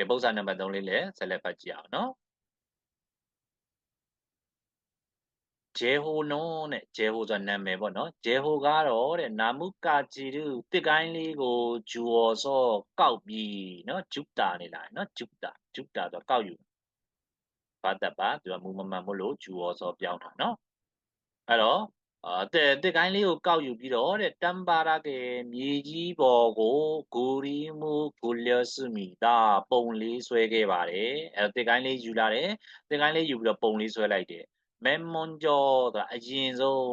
ကဲပုံစံနံပါတ်3လေးလည်းဆက်လက်ဖတ်ကြည့်အောင်နော်ဂျေဟိုနုံတဲ့ဂျေဟိုဆိုတာနာမည်ပေါ့နော်ဂျေဟိုကတော့တဲ့နာမုကာဂျီရုတစ်ကိုင်းလေးကိုဂျူော်စောကောက်ပြီးနော်ဂျုတာနေလာနော်ဂျုတာဆိုကောက်ယူဘာတပါသူကမူမမှန်မို့လို့ဂျူော်စောပြောင်းတာနော်အဲ့တော့တစ်ကိုင်းလေးကိုကောက်ယူပြီးတော့တဲ့တမ်ပါရကေမြေကြီးပေါ်ကိုဂူရီမူဂူလျစမီတာပုံလေးဆွဲခဲ့ပါတယ်အဲ့တစ်ကိုင်းလေးယူလာတယ်တစ်ကိုင်းလေးယူပြီးတော့ပုံလေးဆွဲလိုက်တယ်မဲမွန်ကျော်ဆိုတာအရင်ဆုံး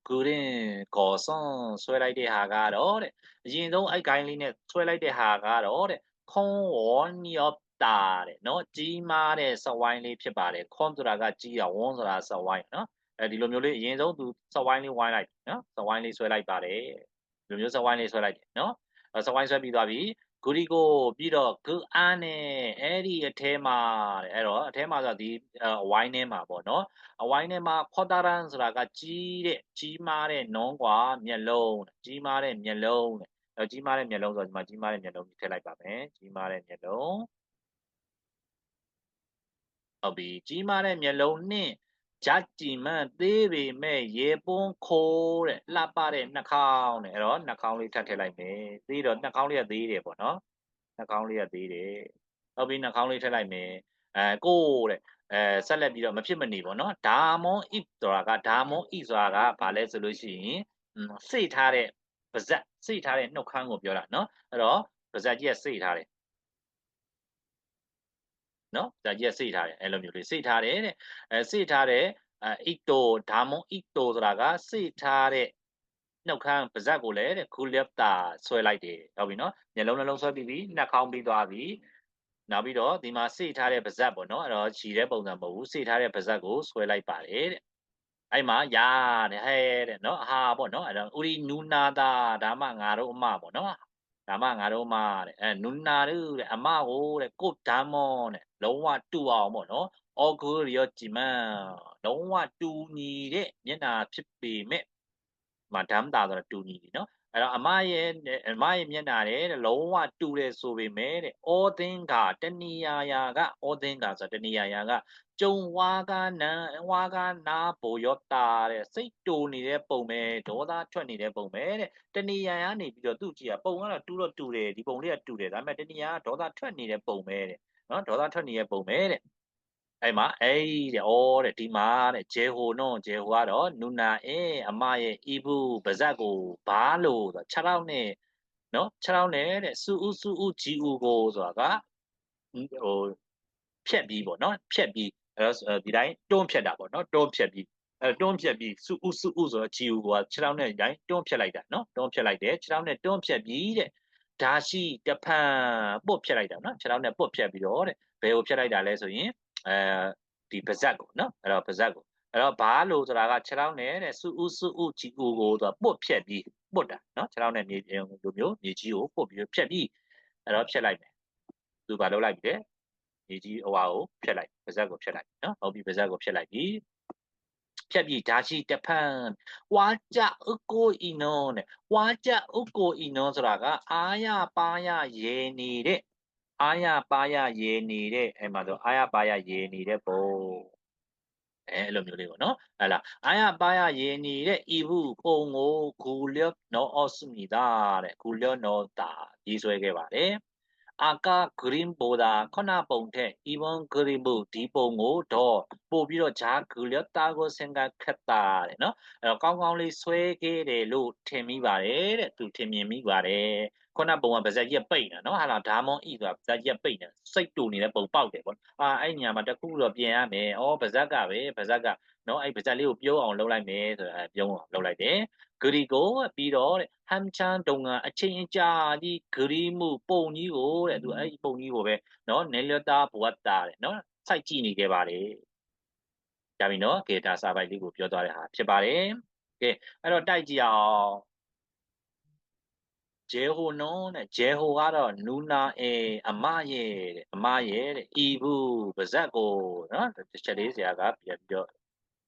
ဂူရင်ကော်စွန်ဆွဲလိုက်တဲ့ဟာကတော့တဲ့အရင်ဆုံးအဲ့ကိုင်းလေးနဲ့ဆွဲလိုက်တဲ့ဟာကတော့တဲ့ခွန်ဝေါ်နီယော့တာတဲ့နော်ကြီးမားတဲ့စဝိုင်းလေးဖြစ်ပါတယ်ခွန်ဆိုတာကကြီးတာဝွန်ဆိုတာစဝိုင်းနော်ဒီလိုမျိုးလေးအရင်ဆုံးသူစဝိုင်းလေးဝိုင်းလိုက်နော်စဝိုင်းလေးဆွဲလိုက်ပါတယ်ဒီလိုမျိုးစဝိုင်းလေးဆွဲလိုက်တယ်နော်စဝိုင်းဆွဲပြီးသွားပြီဂူရီကိုပြီးတော့ဂူအားနဲ့အဲ့ဒီအထဲမှာတဲ့အဲ့တော့အထဲမှာဆိုဒီအဝိုင်းထဲမှာပေါ့နော်အဝိုင်းထဲမှာခေါ်တာရန်ဆိုတာကကြီးမားတဲ့နုံးကွာမျက်လုံးကြီးမားတဲ့မျက်လုံးတဲ့ကြီးမားတဲ့မျက်လုံးဆိုတော့ဒီမှာကြီးမားတဲ့မျက်လုံးကြီးထည့်လိုက်ပါမယ်ကြီးမားတဲ့မျက်လုံးဟုတ်ပြီကြီးမားတဲ့မျက်လုံးနဲ့ဂျာကြည်မှန်သေးပေမဲ့ရေပွန်းခိုးတဲ့လှပတဲ့နှာခေါင်းတဲ့အဲ့တော့နှာခေါင်းလေးထပ်ထည့်လိုက်မယ်သေးတော့နှာခေါင်းလေးကသေးတယ်ပေါ့နော်နှာခေါင်းလေးကသေးတယ်ဟုတ်ပြီနှာခေါင်းလေးထည့်လိုက်မယ်ကိုတဲ့ဆက်လက်ပြီးတော့မဖြစ်မနေပေါ့နော်ဒါမွန်ဣဆိုတာကဒါမွန်ဣဆိုတာကဘာလဲဆိုလို့ရှိရင်စိတ်ထားတဲ့ပါဇက်စိတ်ထားတဲ့နှုတ်ခမ်းကိုပြောတာနော်အဲ့တော့ပါဇက်ကြီးကစိတ်ထားတယ်နော်ဒါကြီးကစိတ်ထားတယ်အဲ့လိုမျိုးလေးစိတ်ထားတယ်တဲ့စိတ်ထားတဲ့ဣတိုဒါမွန်ဣတိုဆိုတာကစိတ်ထားတဲ့နှုတ်ခမ်းပါဇက်ကိုလည်းတဲ့ခုလက်တာဆွဲလိုက်တယ်ဟုတ်ပြီနော်မျက်လုံးနှလုံးဆွဲပြီးပြီနှာခေါင်းပြီးသွားပြီနောက်ပြီးတော့ဒီမှာစိတ်ထားတဲ့ပါဇက်ပေါ့နော်အဲ့တော့ခြီတဲ့ပုံစံမဟုတ်ဘူးစိတ်ထားတဲ့ပါဇက်ကိုဆွဲလိုက်ပါတယ်တဲ့အဲ့မှာယာတဲ့ဟဲတဲ့နော်ဟာပေါ့နော်အဲ့တော့ဥရိနူနာတာဒါမှငါတို့အမပေါ့နော်ဒါမှငါတို့အမတဲ့နူနာရုတဲ့အမကိုတဲ့ကိုဓမ္မောတဲ့လုံးဝတူအောင်ပေါ့နော်အော်ဂိုရီယောဂျီမန်လုံးဝတူညီတဲ့မျက်နှာဖြစ်ပေမဲ့မှာဓမ္မတာဆိုတာတူညီတယ်နော်အဲ့တော့အမရဲ့မျက်နှာတဲ့လုံးဝတူတယ်ဆိုပေမဲ့တဲ့ဩသင်္ကာတဏီယာယာကဩသင်္ကာဆိုတာတဏီယာယာကကျုံဝါကနာပိုယောတာတဲ့စိတ်တူနေတဲ့ပုံပဲဒေါသထွက်နေတဲ့ပုံပဲတဲ့တဏီယာကနေပြီးတော့သူ့ကြည့်ရပုံကတော့တူတယ်ဒီပုံလေးကတူတယ်ဒါပေမဲ့တဏီယာကဒေါသထွက်နေတဲ့ပုံပဲတဲ့နော်ဒေါသထွက်နေတဲ့ပုံပဲတဲ့အဲ့မှာအဲ့တဲ့ဩတဲ့ဒီမှာတဲ့ဂျေဟိုနော်ဂျေဟိုကတော့နူနာအမရဲ့အီဘူးပါဇက်ကိုဘာလို့ဆို6ထောက်နဲ့နော်6ထောက်နဲ့တဲ့စူဦးဂျီဦးကိုဆိုတာကဟိုဖြက်ပြီးပေါ့နော်ဖြက်ပြီးဒီတိုင်းတွန်းဖြက်တာပေါ့နော်တွန်းဖြက်ပြီးတွန်းဖြက်ပြီးစူဦးဆိုတော့ဂျီဦးက6ထောက်နဲ့ဒီတိုင်းတွန်းဖြက်လိုက်တာနော်တွန်းဖြက်လိုက်တယ်6ထောက်နဲ့တွန်းဖြက်ပြီးတဲ့ဒါရှိတဖန်ပုတ်ဖြက်လိုက်တာနော်6ထောက်နဲ့ပုတ်ဖြက်ပြီးတော့တဲ့ဘယ်ကိုဖြက်လိုက်တာလဲဆိုရင်ဒီပါဇက်ကိုနော်အဲ့တော့ပါဇက်ကိုအဲ့တော့ဘာလို့ဆိုတာက6ထောက်နဲ့တဲ့စူဦးဂျီဦးကိုဆိုတာပုတ်ဖြက်ပြီးပုတ်တာနော်6ထောက်နဲ့မြေလိုမျိုးမြေကြီးကိုပုတ်ပြီးဖြက်ပြီးအဲ့တော့ဖြက်လိုက်မယ်သူဘာလုပ်လိုက်ပြီလဲမြေကြီးအဝါကိုဖြတ်လိုက်ပါဇက်ကိုဖြတ်လိုက်နော်ဟုတ်ပြီပါဇက်ကိုဖြတ်လိုက်ပြီဖြတ်ပြီးဒါရှိတဖန်ဝါကြဥကိုအီနောတဲ့ဝါကြဥကိုအီနောဆိုတာကအာရပါရရေနေတဲ့အာရပါရရေနေတဲ့အဲ့မှာဆိုအာရပါရရေနေတဲ့ပုံအဲ့လိုမျိုးလေးပေါ့နော်ဟဲ့လားအာရပါရရေနေတဲ့ဤဟုပုံကိုဂူလျောနောအောစမီတာတဲ့ဂူလျောနောတာရေးဆွဲခဲ့ပါတယ်အာကာဂရင်းပိုဒါခုနပုံထက်ဤဝန်ဂရင်းပိုဒီပုံကိုတော့ပို့ပြီးတော့ဂျာဂူလျတာကိုစင်ကခက်တာတဲ့နော်အဲ့တော့ကောင်းကောင်းလေးဆွဲခဲ့တယ်လို့ထင်မိပါတယ်တဲ့သူထင်မြင်မိပါတယ်ခုနပုံကပါဇက်ကြီးပိတ်နေနော်ဟာလာဒါမွန်ဤဆိုတာပါဇက်ကြီးပိတ်နေစိတ်တူနေတဲ့ပုံပေါက်တယ်ပေါ့အဲ့ညမှာတခုတော့ပြင်ရမယ်ဩပါဇက်ကပဲပါဇက်ကနော်အဲ့ပါဇက်လေးကိုပြုံးအောင်လုပ်လိုက်မယ်ဆိုတာပြုံးအောင်လုပ်လိုက်တယ်ဂရီကိုပြီးတော့တဲ့ဟမ်ချန်တုံကအချင်းအကြာကြီးဂရီမှုပုံကြီးကိုတဲ့သူအဲ့ဒီပုံကြီးကိုပဲနော်နေလတာဘဝတ်တာတဲ့နော်စိုက်ကြည့်နေခဲ့ပါတယ်ဒါပြီနော်ကဲဒါစာပိုက်လေးကိုပြောသွားတဲ့ဟာဖြစ်ပါတယ်ကဲအဲ့တော့တိုက်ကြည့်အောင်ဂျေဟိုနုံတဲ့ဂျေဟိုကတော့နူနာအမရဲ့တဲ့အမရဲ့တဲ့ဤဘူးပါဇက်ကိုနော်တစ်ချက်လေးဆရာကပြန်ပြီးတော့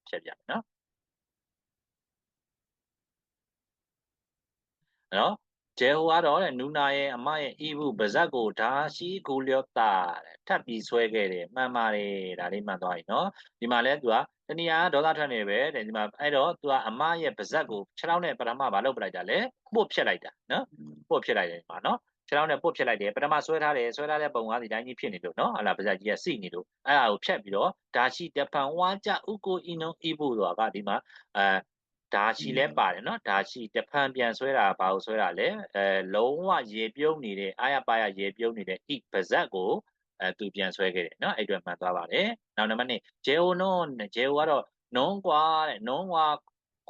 ချက်ပြမယ်နော် ဂျေဟိုကတော့တဲ့နူနာရဲ့အမရဲ့ဤဘူးပါဇက်ကိုဒါရှိကိုလျော့တာတဲ့ထပ်ပြီးဆွဲခဲ့တယ်မှန်ပါတယ်ဒါလေးမှန်သွားပြီနော်ဒီမှာလဲသူကတဏှာဒေါသထွက်နေပဲတဲ့ဒီမှာအဲ့တော့သူကအမရဲ့ပါဇက်ကို6လောက်နဲ့ပထမမလုပ်ပလိုက်တာလေပို့ဖြစ်လိုက်တာနော်ပို့ဖြစ်လိုက်တယ်ဒီမှာနော်6လောက်နဲ့ပို့ဖြစ်လိုက်တယ်ပထမဆွဲထားတဲ့ပုံကဒီတိုင်းကြီးဖြစ်နေလို့နော်ဟာလာပါဇက်ကြီးကစိနေလို့အဲ့ဒါကိုဖြတ်ပြီးတော့ဒါရှိတဖန်ဝါကြဥကိုဤနုံဤဘူးဆိုတာကဒီမှာဒါရှိလဲပါတယ်နော်ဒါရှိတဖန်ပြန်ဆွဲတာဘာကိုဆွဲတာလဲလုံးဝရေပြုံးနေတဲ့အာရပါရရေပြုံးနေတဲ့ဤပါဇက်ကိုသူပြန်ဆွဲခဲ့တယ်နော်အဲ့အတွက်မှန်သွားပါတယ်နောက်နံပါတ်2ဂျေဟိုနွန်ဂျေဟိုကတော့နုံကွာတဲ့နုံကွာ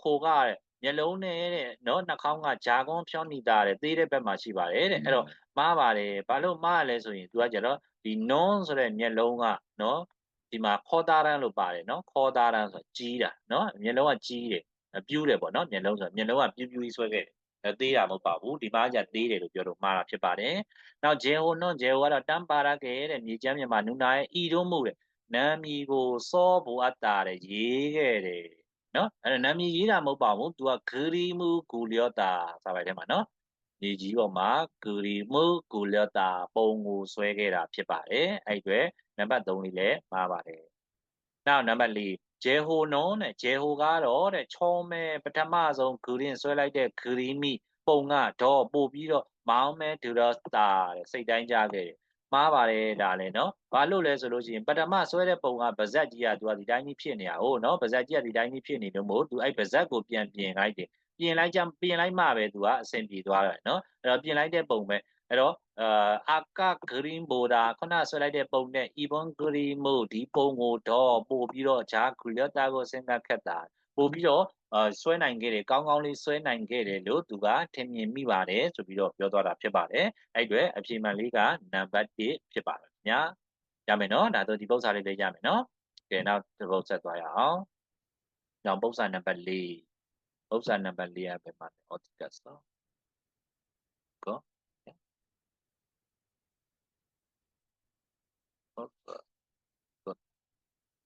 ခိုကတဲ့မျက်လုံးနဲ့တဲ့နော်နှာခေါင်းကဂျာကွန်ဖြောင်းနေတာတဲ့သေးတဲ့ဘက်မှာရှိပါတယ်တဲ့အဲ့တော့မှားပါတယ်ဘာလို့မှားလဲဆိုရင်သူကကျတော့ဒီနွန်ဆိုတဲ့မျက်လုံးကနော်ဒီမှာခေါ်သားတန်းလို့ပါတယ်နော်ခေါ်သားတန်းဆိုကြီးတာနော်မျက်လုံးကကြီးတယ်ပြူးတယ်ပေါ့နော်မျက်လုံးဆိုမျက်လုံးကပြူးပြူးကြီးဆွဲခဲ့တယ်သေးတာမဟုတ်ပါဘူးဒီမှာကသေးတယ်လို့ပြောလို့မှားတာဖြစ်ပါတယ်နောက်ဂျေဟိုနွန်ဂျေဟိုကတော့တမ်ပါရကဲတဲ့မြေကျမ်းမြန်မာနူနာရဲ့ဤတို့မှုတဲ့နာမည်ကိုစောဘူအပ်တာတဲ့ရေးခဲ့တယ်နော်အဲ့တော့နာမည်ရေးတာမဟုတ်ပါဘူးသူကဂရီမူဂူလျောတာစာပိုက်ထဲမှာနော်မြေကြီးပေါ်မှာဂရီမူဂူလျောတာပုံကိုဆွဲခဲ့တာဖြစ်ပါတယ်အဲ့အတွက်နံပါတ်3လေးလည်းမှားပါတယ်နောက်နံပါတ်4ဂျေဟိုနုံတဲ့ဂျေဟိုကတော့တဲ့ချောမဲပထမဆုံးဂူရင်ဆွဲလိုက်တဲ့ဂရီမီပုံကတော့ပို့ပြီးတော့မောင်းမဲဒူရစတာတဲ့စိတ်တိုင်းကြခဲ့တယ်မှားပါတယ်ဒါလည်းနော်ဘာလို့လဲဆိုလို့ရှိရင်ပထမဆွဲတဲ့ပုံကဗဇက်ကြီးကသူကဒီတိုင်းကြီးဖြစ်နေတာဟုတ်နော်ဗဇက်ကြီးကဒီတိုင်းကြီးဖြစ်နေလို့မို့သူအဲ့ဗဇက်ကိုပြန်ပြင်လိုက်တယ်ပြင်လိုက်မှပဲသူကအဆင်ပြေသွားတယ်နော်အဲ့တော့ပြင်လိုက်တဲ့ပုံပဲအဲ့တော့အာကဂရင်းဘောဒါခုနဆွဲလိုက်တဲ့ပုံနဲ့ even green မို့ဒီပုံကိုတော့ပို့ပြီးတော့ဂျာဂရီယတာကိုစဉ်းစားခက်တာပို့ပြီးတော့ဆွဲနိုင်ခဲ့တယ်ကောင်းကောင်းလေးဆွဲနိုင်ခဲ့တယ်လို့သူကထင်မြင်မိပါတယ်ဆိုပြီးတော့ပြောသွားတာဖြစ်ပါတယ်အဲ့အတွက်အဖြေမှန်လေးကနံပါတ်1ဖြစ်ပါတယ်ခင်ဗျာရမယ်နော်ဒါဆိုဒီပု္ပ္ပစာလေးပဲရမယ်နော်ကဲနောက်တစ်ပုဒ်ဆက်သွားရအောင်နောက်ပု္ပ္ပစာနံပါတ်4ပု္ပ္ပစာနံပါတ်4ကဘယ်မှာလဲ Oticus နော်ကောဟုတ်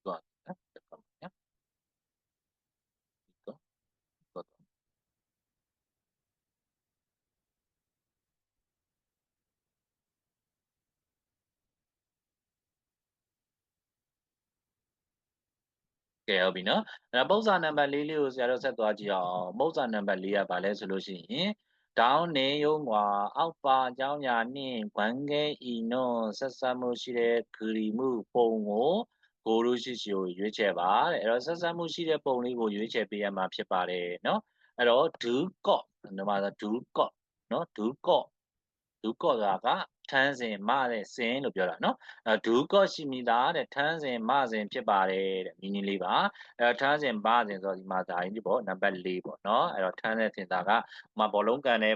သွားနော်ကဲဟုတ်ပြီနော်အဲ့ပု္ပ္ပစာနံပါတ်4လေးကိုဆရာတို့ဆက်သွားကြည့်အောင်ပု္ပ္ပစာနံပါတ်4ကဘာလဲဆိုလို့ရှိရင်တောင်းနေယုံကွာအောက်ပါအကြောင်းညာနှင့်ဘန်ကဲဤနွန်ဆက်ဆံမှုရှိတဲ့ဂရီမှုပုံကိုဂိုရုရှိရှိကိုရွေးချယ်ပါတဲ့အဲ့တော့ဆက်ဆံမှုရှိတဲ့ပုံလေးကိုရွေးချယ်ပေးရမှာဖြစ်ပါတယ်နော်အဲ့တော့ဒူကော့ဒီမှာဒူကော့နော်ဒူကော့ဆိုတာကထန်းစဉ်မတဲ့စင်လို့ပြောတာနော်ဒူကော့ရှိမိသားတဲ့ထန်းစဉ်မစဉ်ဖြစ်ပါတယ်တဲ့နီးနီးလေးပါထန်းစဉ်မစဉ်ဆိုတော့ဒီမှာဒါရင်းပေါ့နံပါတ်4ပေါ့နော်အဲ့တော့ထန်းတဲ့တင်တာကဘောလုံးကန်နဲ့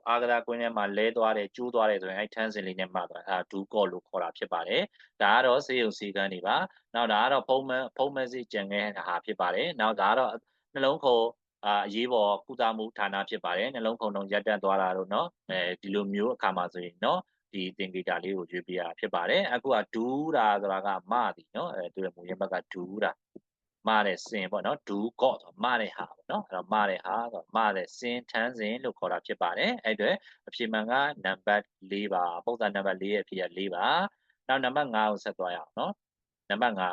အားကစားကွင်းထဲမှာလဲသွားတယ်ကျိုးသွားတယ်ဆိုရင်အဲ့ထန်းစဉ်လေးနဲ့မှတ်သွားဒူကော့လို့ခေါ်တာဖြစ်ပါတယ်ဒါကတော့စေယုံစီကန်းတွေပါနောက်ဒါကတော့ဖုံးမဲစီကြံခဲ့တာဖြစ်ပါတယ်နောက်ဒါကတော့နှလုံးခုန်အရေးပေါ်ကုသမှုဌာနဖြစ်ပါတယ်နှလုံးခုန်လုံးရပ်တန့်သွားတာတို့เนาะဒီလိုမျိုးအခါမှာဆိုရင်เนาะဒီသင်္ကေတလေးကိုရွေးပြရဖြစ်ပါတယ်အခုကဒူးတာဆိုတာကမသည်เนาะသူရဲ့မူရင်းဘက်ကဒူးတာမတဲ့စင်ပေါ့เนาะဒူးကော့ဆိုမတဲ့ဟာပေါ့เนาะအဲ့တော့မတဲ့ဟာဆိုမတဲ့စင်ထန်းစင်လို့ခေါ်တာဖြစ်ပါတယ်အဲ့အတွက်အဖြေမှန်ကနံပါတ်4ပါပုံစံနံပါတ်4ရဲ့အဖြေက4ပါနောက်နံပါတ်5ကိုဆက်သွားရအောင်เนาะနံပါတ်5